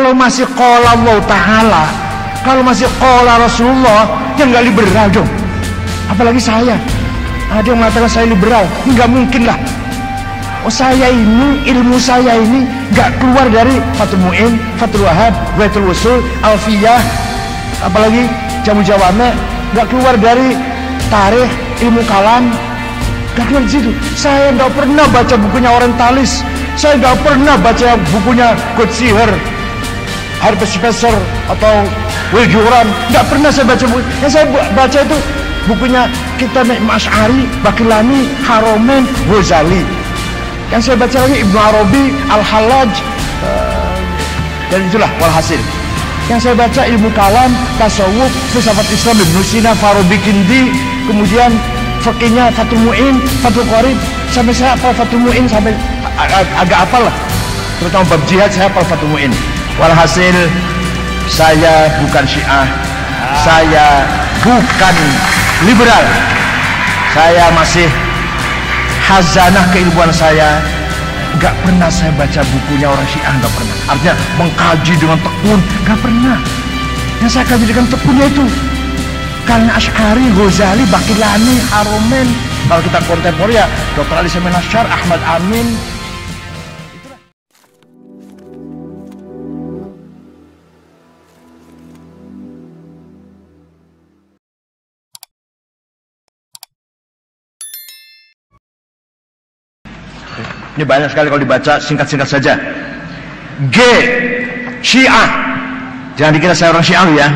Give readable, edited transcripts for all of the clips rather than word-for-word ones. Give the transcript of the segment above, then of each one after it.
Kalau masih qala Allah Ta'ala, kalau masih qala Rasulullah, yang nggak liberal dong. Apalagi saya. Ada yang mengatakan saya liberal, nggak mungkin lah. Oh, saya ini, ilmu saya ini nggak keluar dari Fathul Mu'in, Fathul Wahab, Baitul Usul, Alfiyah, apalagi Jamu Jawame, nggak keluar dari tarikh, ilmu kalam, nggak keluar di situ. Saya nggak pernah baca bukunya orientalis, saya nggak pernah baca bukunya Godsiher, Harvey Specter atau Will Durant, nggak pernah saya baca buku. Yang saya baca itu bukunya Kitab Asy'ari, Bakilani, Haromen, Ghazali. Yang saya baca lagi Ibnu Arabi, Al-Hallaj, dan itulah walhasil. Yang saya baca ilmu kalam, tasawuf, filsafat Islam Ibnu Sina, Farabi, Kindi, kemudian fikihnya Fathul Mu'in, Fathul Qorib, sampai saya hafal Fathul Mu'in sampai agak hafal lah. Terutama bab jihad saya hafal Fathul Mu'in. Walhasil saya bukan Syiah, saya bukan liberal, saya masih khazanah keilmuan saya. Gak pernah saya baca bukunya orang Syiah, gak pernah. Artinya mengkaji dengan tekun, gak pernah. Yang saya kaji dengan tekunnya itu karena Asy'ari, Ghazali, Bakilani, Haromen. Kalau kita kontemporer ya Dr. Ali Samin Asy'ar, Ahmad Amin. Ini banyak sekali kalau dibaca, singkat-singkat saja. G, Syiah. Jangan dikira saya orang Syiah ya.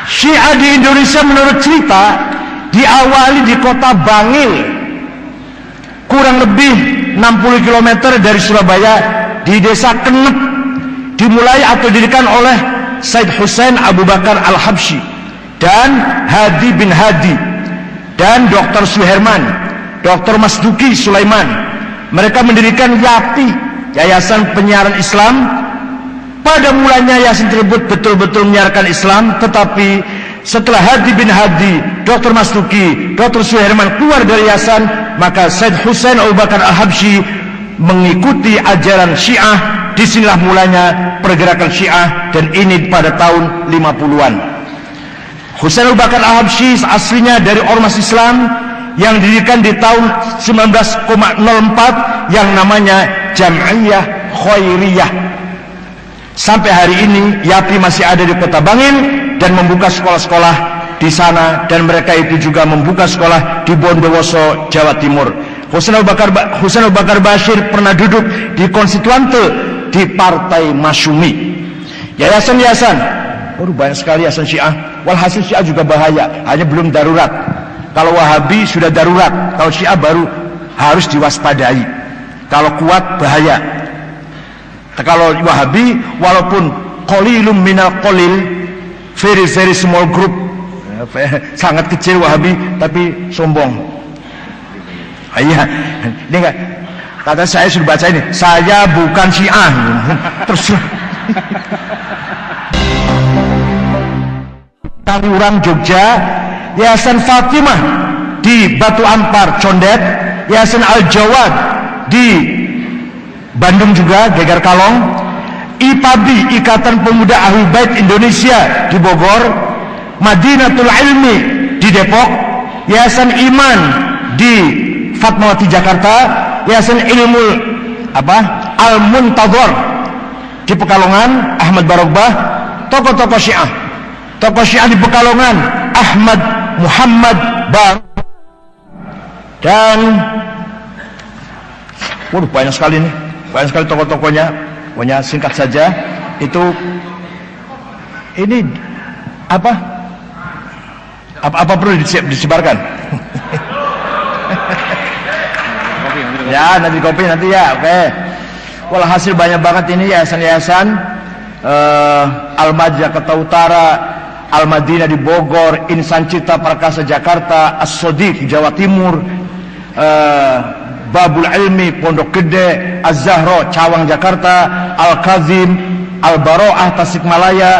Syiah di Indonesia menurut cerita diawali di kota Bangil, kurang lebih 60 km dari Surabaya, di desa Kenep. Dimulai atau didirikan oleh Said Hussein Abu Bakar Al-Habsyi dan Hadi bin Hadi dan Dr. Suherman, Dr. Masduki Sulaiman. Mereka mendirikan YAPI, Yayasan Penyiaran Islam. Pada mulanya yayasan tersebut betul-betul menyiarkan Islam, tetapi setelah Hadi bin Hadi, Dr. Masduki, Dr. Suherman keluar dari yayasan, maka Said Hussein Abu Bakar Al-Habsyi mengikuti ajaran Syiah. Disinilah mulanya pergerakan Syiah, dan ini pada tahun 50-an. Hussein Abu Bakar Al-Habsyi aslinya dari ormas Islam yang didirikan di tahun 1904 yang namanya Jam'iyah Khairiyah. Sampai hari ini YAPI masih ada di kota Bangil dan membuka sekolah-sekolah di sana, dan mereka itu juga membuka sekolah di Bondowoso, Jawa Timur. Hussein Abu Bakar Bashir pernah duduk di konstituante di Partai Masyumi. Yayasan-yayasan, banyak sekali yayasan Syiah. Walhasil Syiah juga bahaya, hanya belum darurat. Kalau Wahabi sudah darurat, kalau Syiah baru harus diwaspadai. Kalau kuat bahaya. Kalau Wahabi walaupun qalilum minal qalil, very very small group, sangat kecil Wahabi tapi sombong. Iya, ini enggak. Kata saya sudah baca ini, saya bukan Syiah. Terus Tangerang, Jogja, Yayasan Fatimah di Batu Ampar, Condet, Yayasan Al-Jawad di Bandung juga, Geger Kalong, IPABI, Ikatan Pemuda Ahlul Bait Indonesia di Bogor, Madinatul Ilmi di Depok, Yayasan Iman di Fatmawati, Jakarta, Yayasan Ilmu Al-Muntadhar di Pekalongan, Ahmad Barogbah. Tokoh-tokoh Syiah, tokoh Syiah di Pekalongan, Ahmad Muhammad Bar, dan banyak sekali nih, banyak sekali tokoh-tokohnya. Pokoknya singkat saja, itu ini apa perlu disebarkan? Ya nanti kopi nanti ya, oke. Walhasil banyak banget ini yayasan-yayasan. Al-Mad Jakarta Utara, Al-Madinah di Bogor, Insan Cipta Prakasa Jakarta, As-Sodiq Jawa Timur, Babul Ilmi Pondok Gede, Az-Zahra Cawang Jakarta, Al-Kazim Al-Baro'ah Tasikmalaya,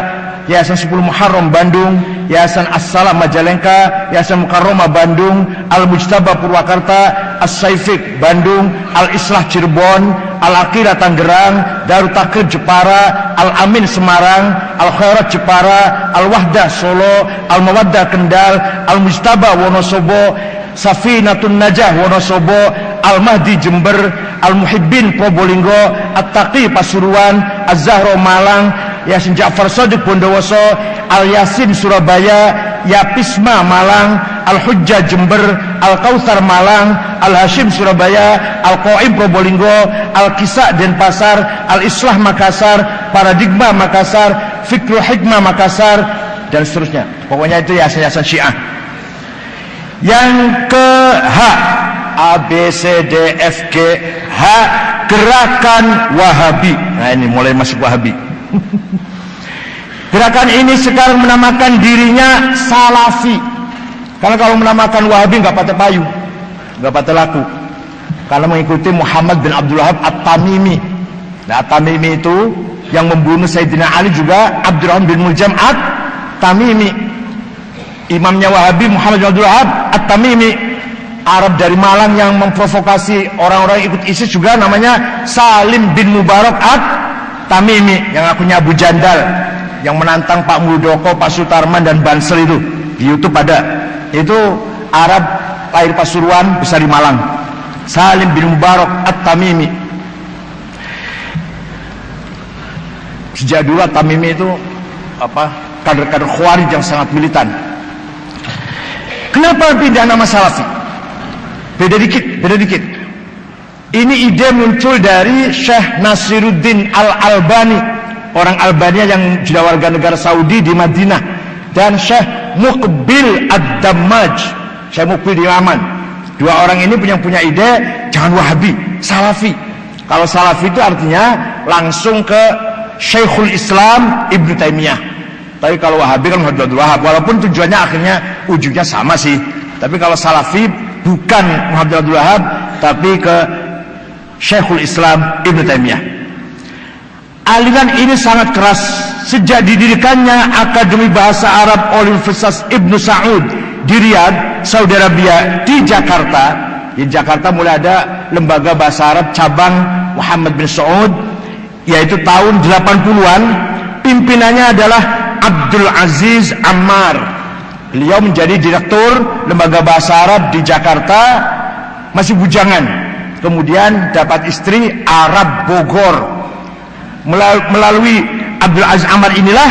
Yayasan 10 Muharram Bandung, Yayasan As-Salam Majalengka, Yayasan Mukarramah Bandung, Al-Mujtaba Purwakarta, As-Saifik Bandung, Al-Islah Cirebon, Al-Aqidah Tangerang, Darut Takrib Jepara, Al-Amin Semarang, Al-Khairat Jepara, Al-Wahdah Solo, Al-Mawaddah Kendal, Al-Mujtaba Wonosobo, Safinatun Najah Wonosobo, Al-Mahdi Jember, Al-Muhibbin Probolinggo, At-Taqi Pasuruan, Az-Zahra Malang, Yasin Ja'far Shadiq Bondowoso, Al-Yasin Surabaya, Yapisma Malang, Al-Hujjah Jember, Al-Kautsar Malang, Al-Hashim Surabaya, Al-Qaim Probolinggo, Al-Kisah Denpasar, Al-Islah Makassar, Paradigma Makassar, Fikrul Hikmah Makassar, dan seterusnya. Pokoknya itu yayasan-yayasan Syiah. Yang ke H, A, B, C, D, F, G, H, Gerakan Wahabi. Nah ini mulai masuk Wahabi. Gerakan ini sekarang menamakan dirinya Salafi. Karena kalau menamakan Wahabi nggak patah payu, nggak patah laku. Karena mengikuti Muhammad bin Abdul Wahab At-Tamimi. Nah At-Tamimi itu yang membunuh Sayyidina Ali juga Abdurrahman bin Muljam At-Tamimi. Imamnya Wahabi Muhammad bin Abdul Wahab At-Tamimi. Arab dari Malang yang memprovokasi orang-orang ikut ISIS juga namanya Salim bin Mubarak At-Tamimi, yang akunya Abu Jandal, yang menantang Pak Muldoko, Pak Sutarman dan Bansel itu di YouTube ada. Itu Arab lahir Pasuruan, besar di Malang. Salim bin Mubarak At-Tamimi. Sejak dulu At-Tamimi itu kader-kader Khawarij yang sangat militan. Kenapa pindah nama Salafi? Beda dikit. Ini ide muncul dari Syekh Nasiruddin Al-Albani, orang Albania yang juga warga negara Saudi di Madinah, dan Syekh Muqbil Ad-Dammaj, Syekh Muqbil di Yaman. Dua orang ini punya ide jangan Wahabi, Salafi. Kalau Salafi itu artinya langsung ke Syekhul Islam Ibnu Taimiyah. Tapi kalau Wahabi kan Muhammad Abdul Wahab, walaupun tujuannya akhirnya ujungnya sama sih. Tapi kalau Salafi bukan Muhammad Abdul Wahab, tapi ke Syekhul Islam Ibnu Taimiyah. Aliran ini sangat keras sejak didirikannya Akademi Bahasa Arab oleh Universitas Ibnu Saud di Riyadh, Saudi Arabia. Di Jakarta mulai ada lembaga bahasa Arab cabang Muhammad bin Saud, yaitu tahun 80-an. Pimpinannya adalah Abdul Aziz Ammar. Beliau menjadi direktur lembaga bahasa Arab di Jakarta, masih bujangan. Kemudian dapat istri Arab Bogor. Melalui Abdul Aziz Ammar inilah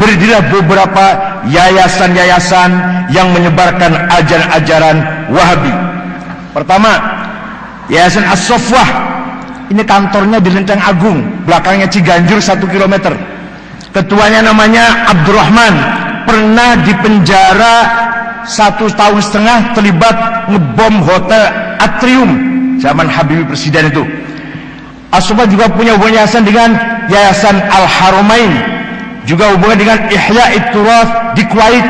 berdirilah beberapa yayasan-yayasan yang menyebarkan ajaran-ajaran Wahabi. Pertama, Yayasan As-Sofwah. Ini kantornya di Lenteng Agung, belakangnya Ciganjur 1 km. Ketuanya namanya Abdurrahman, pernah dipenjara 1,5 tahun terlibat ngebom hotel Atrium zaman Habibie presiden itu. As-Sofwah juga punya hubungan yayasan dengan Yayasan Al-Haramain, juga hubungan dengan Ihya It-Turath di Kuwait,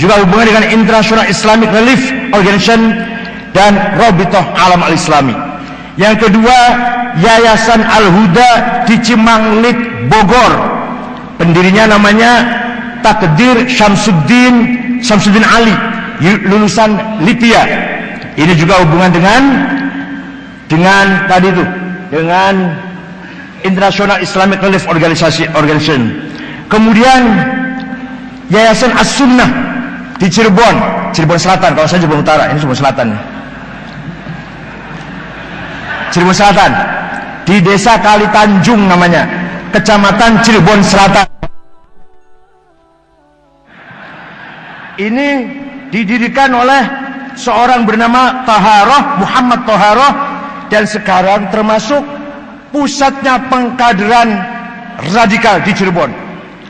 juga hubungan dengan International Islamic Relief Organization dan Rabithah Alam Al-Islami. Yang kedua, Yayasan Al-Huda di Cimanglit, Bogor. Pendirinya namanya Takdir Syamsuddin Ali, lulusan Libya. Ini juga hubungan dengan tadi itu, dengan International Islamic Relief Organization. Kemudian Yayasan As-Sunnah di Cirebon Selatan. Kalau saya Cirebon Utara, ini Cirebon Selatan. Cirebon Selatan di Desa Kali Tanjung namanya, Kecamatan Cirebon Selatan. Ini didirikan oleh seorang bernama Muhammad Taharoh, dan sekarang termasuk pusatnya pengkaderan radikal di Cirebon.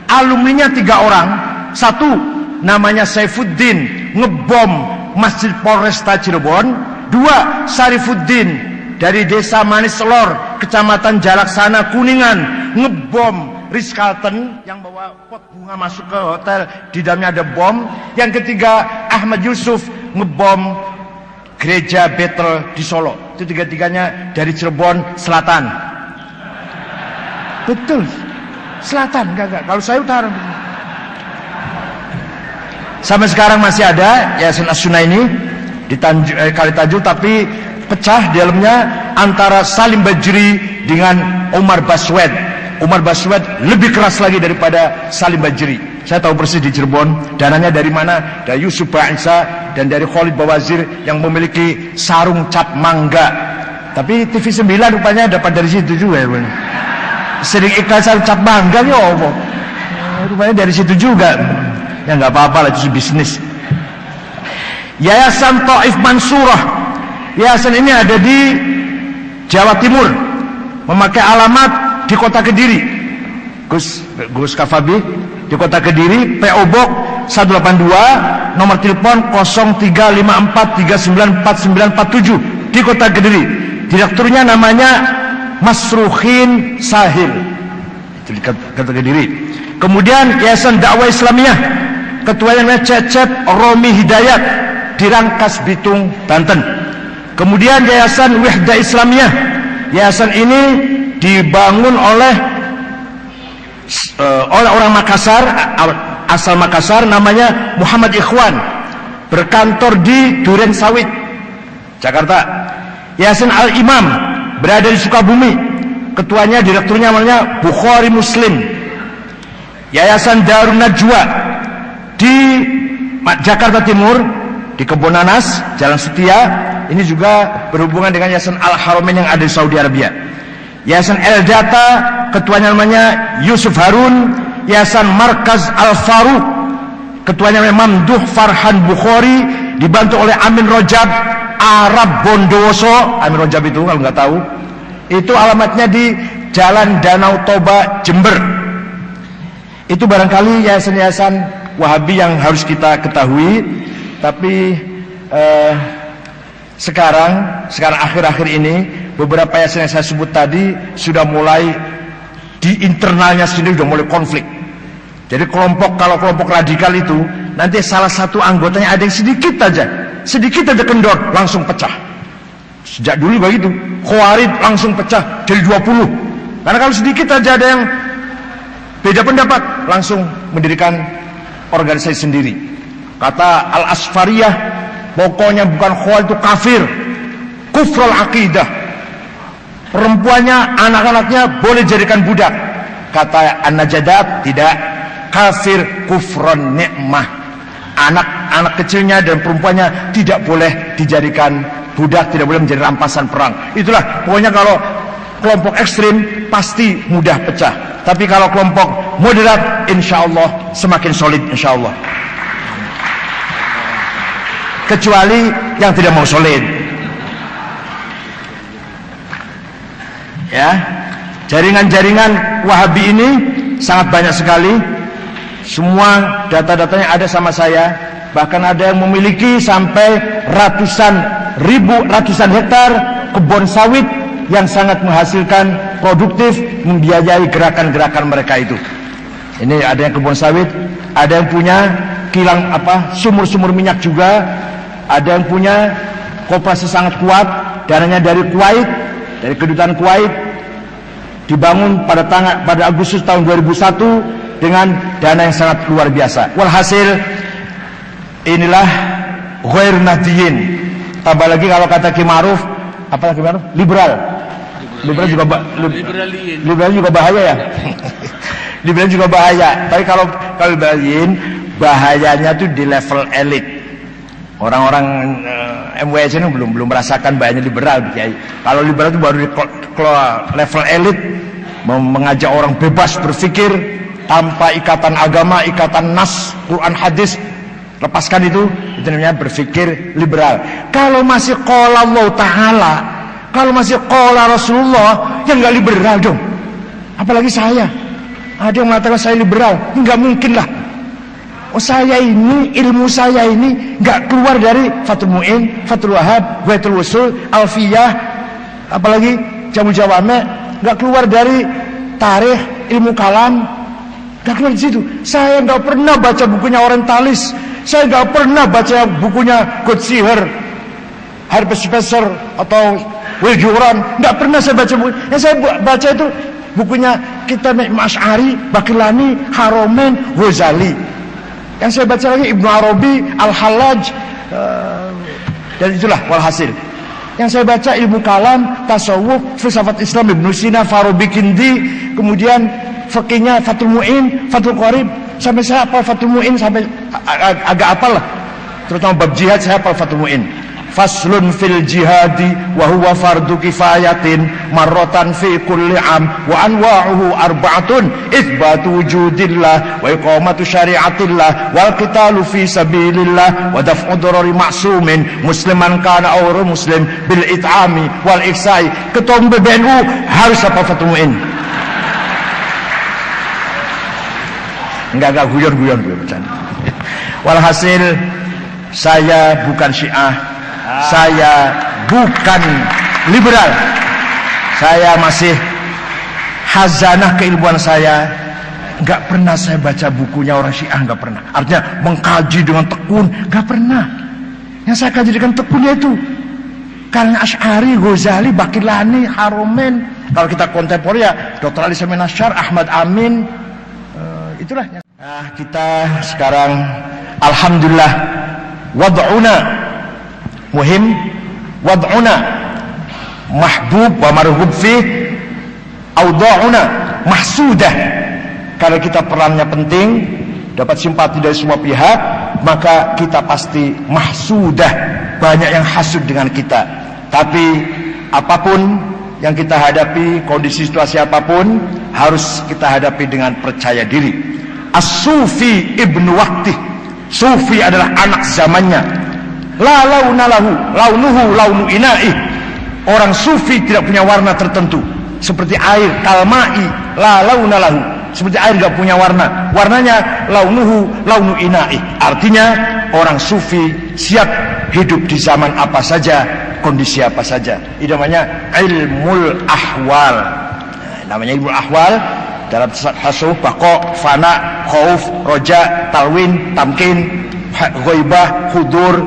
Alumninya 3 orang. Satu namanya Saifuddin, ngebom Masjid Polresta Cirebon. 2, Sarifuddin dari Desa Manis Lor, Kecamatan Jalaksana, Kuningan, ngebom Ritz-Carlton yang bawa pot bunga masuk ke hotel, di dalamnya ada bom. Yang ketiga, Ahmad Yusuf, ngebom Gereja Bethel di Solo. Itu 3-tiganya dari Cirebon Selatan. Betul, Selatan, enggak. Kalau saya utara. Sampai sekarang masih ada Yayasan As-Sunnah ini di Kali Tanjung, tapi pecah di dalamnya antara Salim Bajri dengan Omar Baswed. Omar Baswed lebih keras lagi daripada Salim Bajri. Saya tahu persis di Cirebon. Dananya dari mana? Dari Yusuf Ba'isa dan dari Khalid Bawazir yang memiliki sarung cap mangga. Tapi TV 9 rupanya dapat dari situ juga ya. Sering iklan sarung cap mangga ya apa? Rupanya dari situ juga. Ya nggak apa-apa lah, itu bisnis. Yayasan Taif Mansurah. Yayasan ini ada di Jawa Timur, memakai alamat di Kota Kediri. Gus Kafabi di Kota Kediri, PO Box 182, nomor telepon 0354394947 di Kota Kediri. Direkturnya namanya Masruhin Sahil, itu di Kota Kediri. Kemudian Yayasan Dakwah Islamiyah, ketuanya namanya Cecep Romi Hidayat di Rangkas Bitung, Banten. Kemudian Yayasan Wihda Islamiyah, yayasan ini dibangun oleh orang Makassar, asal Makassar, namanya Muhammad Ikhwan, berkantor di Duren Sawit, Jakarta. Yayasan Al-Imam berada di Sukabumi, ketuanya, direkturnya namanya Bukhari Muslim. Yayasan Darun Najwa di Jakarta Timur, di Kebonanas, Jalan Setia, ini juga berhubungan dengan Yayasan Al-Haramain yang ada di Saudi Arabia. Yayasan El Data, ketuanya namanya Yusuf Harun. Yayasan Markaz Al-Faruq, ketuanya namanya Mamduh Farhan Bukhari, dibantu oleh Amin Rojab Arab Bondowoso. Amin Rojab itu kalau nggak tahu, itu alamatnya di Jalan Danau Toba, Jember. Itu barangkali yayasan-yayasan Wahabi yang harus kita ketahui. Tapi sekarang akhir-akhir ini beberapa yayasan yang saya sebut tadi sudah mulai di internalnya sendiri sudah mulai konflik. Jadi kalau kelompok radikal itu nanti salah satu anggotanya ada yang sedikit aja kendor, langsung pecah. Sejak dulu begitu, Khawarij langsung pecah jadi 20. Karena kalau sedikit aja ada yang beda pendapat, langsung mendirikan organisasi sendiri. Kata Al-Asfariyah, pokoknya bukan Khawarij itu kafir, kufrul aqidah. Perempuannya, anak-anaknya boleh jadikan budak. Kata An-Najadat, tidak, kafir kufron nikmah. Anak-anak kecilnya dan perempuannya tidak boleh dijadikan budak, tidak boleh menjadi rampasan perang. Itulah, pokoknya kalau kelompok ekstrim pasti mudah pecah. Tapi kalau kelompok moderat, insya Allah semakin solid, insya Allah. Kecuali yang tidak mau solid. Ya, jaringan-jaringan Wahabi ini sangat banyak sekali. Semua data-datanya ada sama saya. Bahkan ada yang memiliki sampai ratusan hektar kebun sawit yang sangat menghasilkan, produktif, membiayai gerakan-gerakan mereka itu. Ini ada yang kebun sawit, ada yang punya kilang sumur-sumur minyak juga, ada yang punya koperasi sangat kuat, dananya dari Kuwait, dari kedutaan Kuwait, dibangun pada Agustus tahun 2001 dengan dana yang sangat luar biasa. Walhasil inilah ghair nahdiyin. Tambah lagi kalau kata Ki Ma'ruf, apa Ki Ma'ruf? Liberal juga bahaya ya. Liberal juga bahaya. Tapi kalau liberalin, bahayanya tuh di level elit. Orang-orang MWS ini belum merasakan bahayanya liberal. Kalau liberal itu baru di level elit, mengajak orang bebas berpikir tanpa ikatan agama, ikatan nas, Quran, hadis. Lepaskan itu namanya berpikir liberal. Kalau masih qala Allah Ta'ala, kalau masih qala Rasulullah, ya nggak liberal dong. Apalagi saya. Ada yang mengatakan saya liberal, nggak mungkin lah. Oh, saya ini, ilmu saya ini nggak keluar dari Fathul Mu'in, Fathul Wahab, Baitul Usul, Alfiyah, apalagi Jamu Jawame, nggak keluar dari tarikh, ilmu kalam, nggak keluar di situ. Saya nggak pernah baca bukunya orientalis, saya nggak pernah baca bukunya Godsiher, Herbert Spencer atau Will Durant, nggak pernah saya baca buku. Yang saya baca itu bukunya Kitab Asy'ari, Bakilani, Haromen, Ghazali. Yang saya baca lagi Ibnu Arabi, Al-Hallaj, dan itulah walhasil. Yang saya baca ilmu kalam, tasawuf, filsafat Islam Ibnu Sina, Farabi, Kindi, kemudian fikihnya Fathul Mu'in, Fathul Qorib, sampai saya hafal Fathul Mu'in sampai agak hafal lah. Terutama bab jihad saya hafal Fathul Mu'in. Faslun fil jihadi wa huwa fardu kifayatin marratan fi kulli am wa anwa'uhu arba'atun itsbatu wujudillah wa iqamatu syari'atillah wal qitalu fi sabilillah wa daf'u darari ma'sumin musliman kana aw muslim bil it'ami wal ihsai. Ketua PBNU harus apa Fathul Mu'in. Enggak guyon-guyon bercanda. Walhasil saya bukan Syiah, saya bukan liberal, saya masih khazanah keilmuan saya. Nggak pernah saya baca bukunya orang Syiah, nggak pernah. Artinya mengkaji dengan tekun, nggak pernah. Yang saya kaji dengan tekunnya itu karena Asy'ari, Ghazali, Baqillani, Haromen. Kalau kita kontemporer ya Dr. Ali Samin Asy'ar, Ahmad Amin, itulah. Nah, kita sekarang alhamdulillah wad'una muhim, wad'una mahbub wa marhub fi, awda'una mahsudah. Karena kita perannya penting, dapat simpati dari semua pihak, maka kita pasti mahsudah, banyak yang hasud dengan kita. Tapi apapun yang kita hadapi, kondisi situasi apapun, harus kita hadapi dengan percaya diri. As-Sufi ibnu Waqtih, Sufi adalah anak zamannya. La launa lahu, launuhu launu ina'i. Orang sufi tidak punya warna tertentu, seperti air, kalma'i, la launa lahu. Seperti air tidak punya warna, warnanya launuhu launu ina'i. Artinya orang sufi siap hidup di zaman apa saja, kondisi apa saja. Itu namanya ilmul ahwal. Namanya ilmul ahwal dalam tasawuf, baqa, fana, khauf, roja, talwin, tamkin, ghaibah, hudur,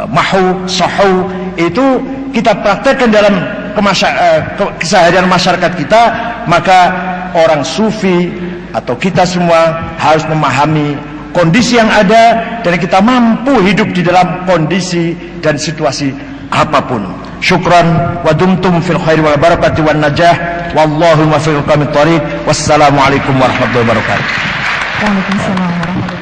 mahu, sahu. Itu kita praktekkan dalam keseharian masyarakat kita. Maka orang sufi atau kita semua harus memahami kondisi yang ada, dan kita mampu hidup di dalam kondisi dan situasi apapun. Syukran wa dumtum fil khairi wal barakati wan najah, wallahu muwaffiq lit thariq. Wassalamualaikum warahmatullahi wabarakatuh. Waalaikumsalam warahmatullahi wabarakatuh.